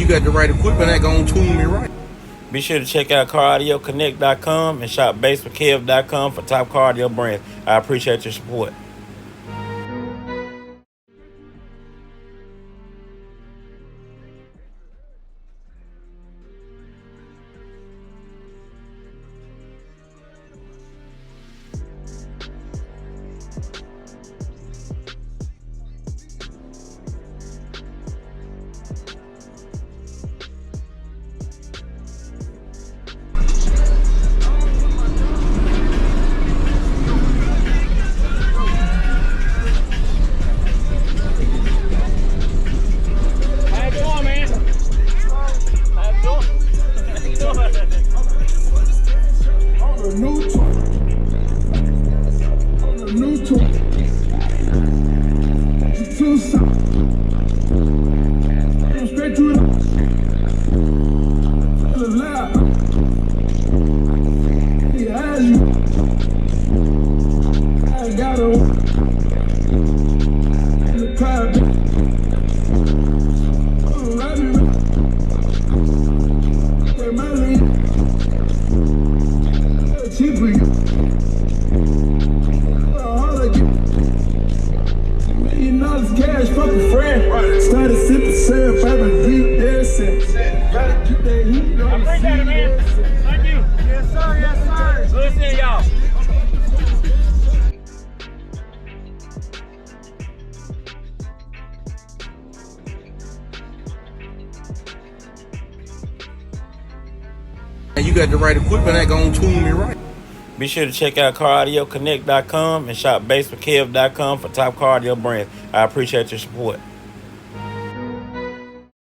you got the right equipment that gonna tune me right. Be sure to check out CarAudioConnect.com and shop BASSWITHKEV.com for top car audio brands. I appreciate your support. You got the right equipment that gonna tune me right. Be sure to check out CarAudioConnect.com and shop BASSWITHKEV.com for top car audio brands. I appreciate your support.